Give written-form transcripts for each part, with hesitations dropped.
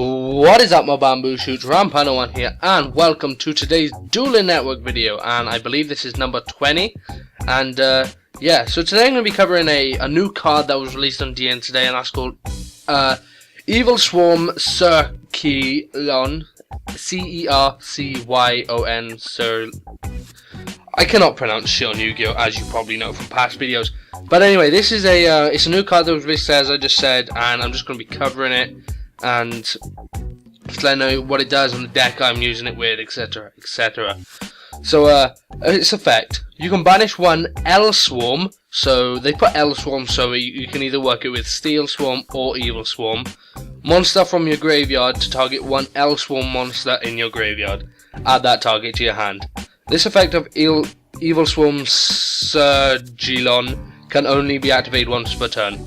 What is up, my bamboo shoots? Rampano1 here, and welcome to today's Dueling Network video, and I believe this is number 20. And yeah, so today I'm going to be covering a new card that was released on DN today, and that's called Evilswarm Cercyon, C-E-R-C-Y-O-N, I cannot pronounce shit on Yu-Gi-Oh, as you probably know from past videos. But anyway, this is it's a new card that was released, as I just said, and I'm just going to be covering it and just let you know what it does on the deck I'm using it with, etc, etc. So its effect: you can banish one Evilswarm. So they put Evilswarm so you can either work it with Steelswarm or Evilswarm monster from your graveyard to target one Evilswarm monster in your graveyard. Add that target to your hand. This effect of Evilswarm Cercyon can only be activated once per turn.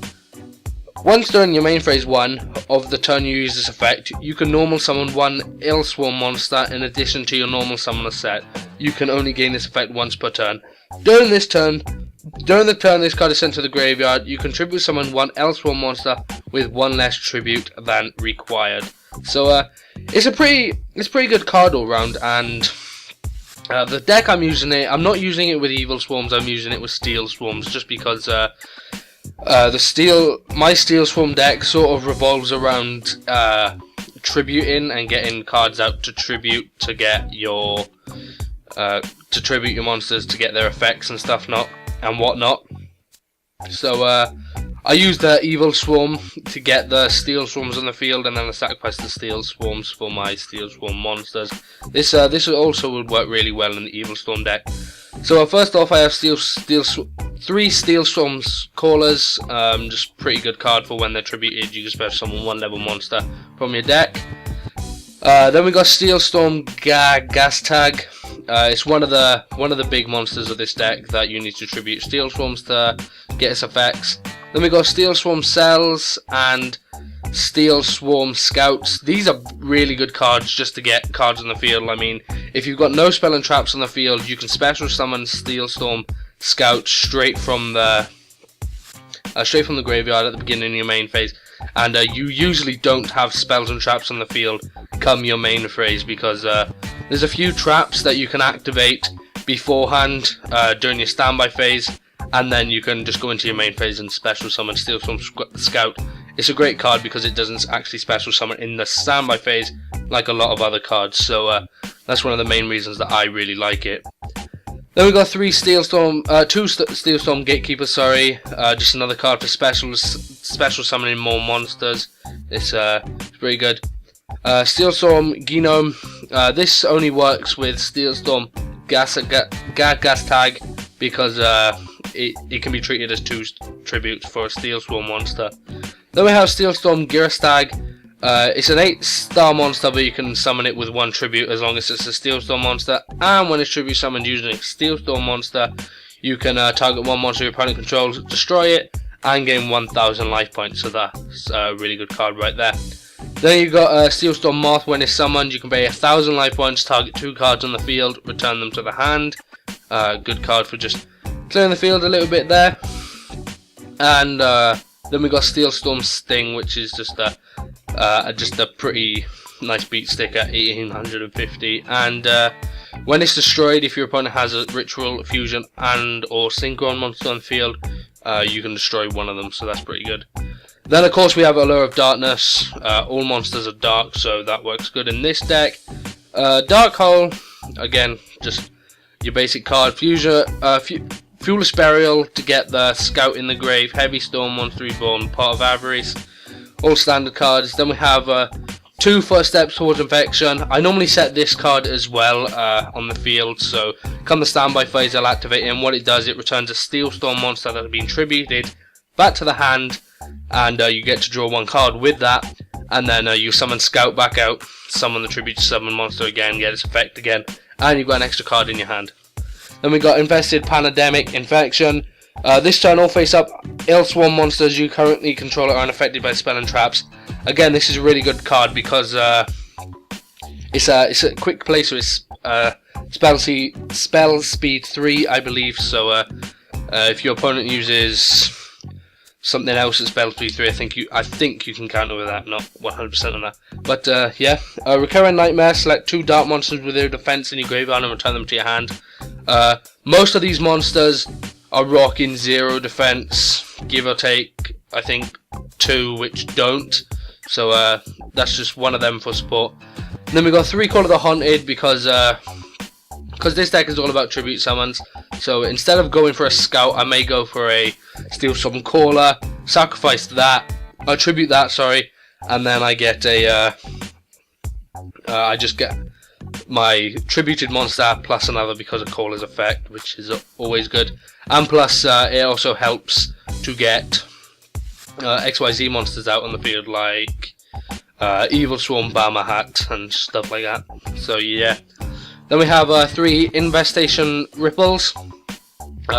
Once during your main phase 1 of the turn you use this effect, you can normal summon one Evilswarm monster in addition to your normal summoner set. You can only gain this effect once per turn. During the turn this card is sent to the graveyard, you can tribute summon one Evilswarm monster with one less tribute than required. So it's a pretty good card all round, and the deck I'm not using it with Evilswarms, I'm using it with Steelswarms, just because my Steelswarm deck sort of revolves around tributing and getting cards out to tribute to get your tribute your monsters to get their effects and stuff and whatnot. So I use the Evilswarm to get the Steelswarms on the field, and then I sacrifice the Steelswarms for my Steelswarm monsters. This also would work really well in the Evilswarm deck. So first off, I have three Steelswarm Callers. Just pretty good card for when they're tributed. You can special summon one level monster from your deck. Then we got Steelswarm Gatekeeper. It's one of the big monsters of this deck that you need to tribute Steelswarms to get its effects. Then we got Steelswarm Cells and Steelswarm Scouts. These are really good cards just to get cards on the field. I mean, if you've got no spell and traps on the field, you can special summon Steelswarm Scout straight from the graveyard at the beginning of your main phase. And you usually don't have spells and traps on the field come your main phase, because there's a few traps that you can activate beforehand during your standby phase, and then you can just go into your main phase and special summon Steelswarm Scout. It's a great card because it doesn't actually special summon in the standby phase like a lot of other cards, so that's one of the main reasons that I really like it. Then we got two Steelswarm Gatekeepers, just another card for special summoning more monsters. It's pretty good. Steelswarm Gnome. This only works with Steelswarm Gatekeeper because it can be treated as two tributes for a Steelswarm monster. Then we have Steelswarm Girastag. It's an 8-star monster, but you can summon it with one tribute as long as it's a Steelswarm monster. And when it's tribute summoned using a Steelswarm monster, you can target one monster your opponent controls, destroy it, and gain 1,000 life points. So that's a really good card right there. Then you got Steelswarm Moth. When it's summoned, you can pay 1,000 life points, target 2 cards on the field, return them to the hand. Good card for just clearing the field a little bit there. And then we got Steelswarm Sting, which is just a pretty nice beat stick at 1850. And when it's destroyed, if your opponent has a Ritual, Fusion, and or Synchron monster on the field, you can destroy one of them. So that's pretty good. Then of course we have Allure of Darkness. All monsters are dark, so that works good in this deck. Dark Hole, again, just your basic card. Fueless Burial to get the Scout in the grave. Heavy Storm, Monster Reborn, part of Avarice. All standard cards. Then we have 2 Footsteps Towards Infection. I normally set this card as well on the field, so come the standby phase I'll activate it, and what it does, it returns a Steelswarm monster that has been tributed back to the hand, and you get to draw 1 card with that, and then you summon Scout back out, summon the tribute to summon monster again, get its effect again, and you've got an extra card in your hand. Then we got Infested Pandemic Infection. This turn, all face up Evilswarm monsters you currently control are unaffected by spell and traps. Again, this is a really good card because it's a quick play, so it's spell speed 3, I believe. So if your opponent uses something else at spell speed 3. I think you can counter with that, not 100% on that. But yeah, Recurrent Nightmare. Select 2 dark monsters with their defense in your graveyard and return them to your hand. Most of these monsters are rocking 0 defense, give or take. I think 2 which don't. So that's just one of them for support. And then we got 3 Call of the Haunted because this deck is all about tribute summons. So instead of going for a Scout, I may go for a Steelswarm Caller, sacrifice that, tribute that, sorry, and then I get a, I just get my tributed monster plus another because of Caller's effect, which is always good. And plus, it also helps to get XYZ monsters out on the field, like Evilswarm Bahamut and stuff like that. So yeah. Then we have 3 Infestation Ripples.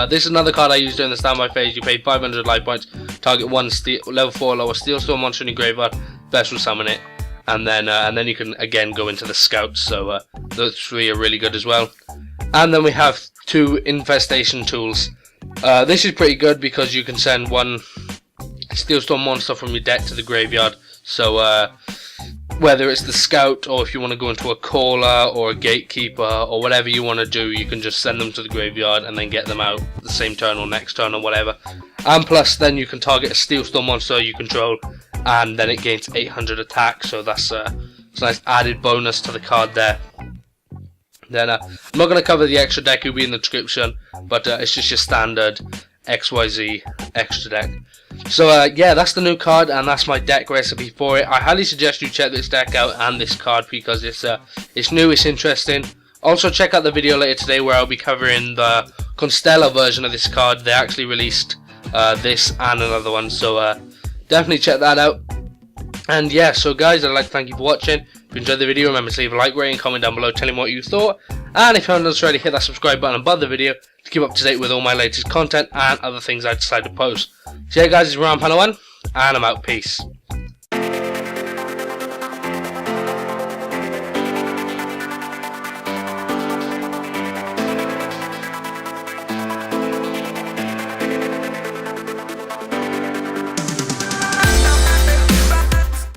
This is another card I use during the standby phase. You pay 500 life points, target 1 level 4 lower Steelswarm monster in your graveyard, special summon it, and then you can again go into the Scouts. So those 3 are really good as well. And then we have 2 Infestation Tools. This is pretty good because you can send 1 Steelswarm monster from your deck to the graveyard. So whether it's the Scout, or if you want to go into a Caller or a Gatekeeper or whatever you want to do, you can just send them to the graveyard and then get them out the same turn or next turn or whatever. And plus then you can target a Steelswarm monster you control and then it gains 800 attack, so that's a nice added bonus to the card there. Then I'm not going to cover the extra deck, it will be in the description, but it's just your standard XYZ extra deck. So yeah, that's the new card and that's my deck recipe for it. I highly suggest you check this deck out and this card because it's new, it's interesting. Also check out the video later today where I'll be covering the Constella version of this card. They actually released this and another one, so definitely check that out. And yeah, so guys, I'd like to thank you for watching. If you enjoyed the video, remember to leave a like, rating, comment down below telling me what you thought. And if you haven't already, hit that subscribe button above the video to keep up to date with all my latest content and other things I decide to post. So yeah guys, it's Round Panel 1, and I'm out. Peace.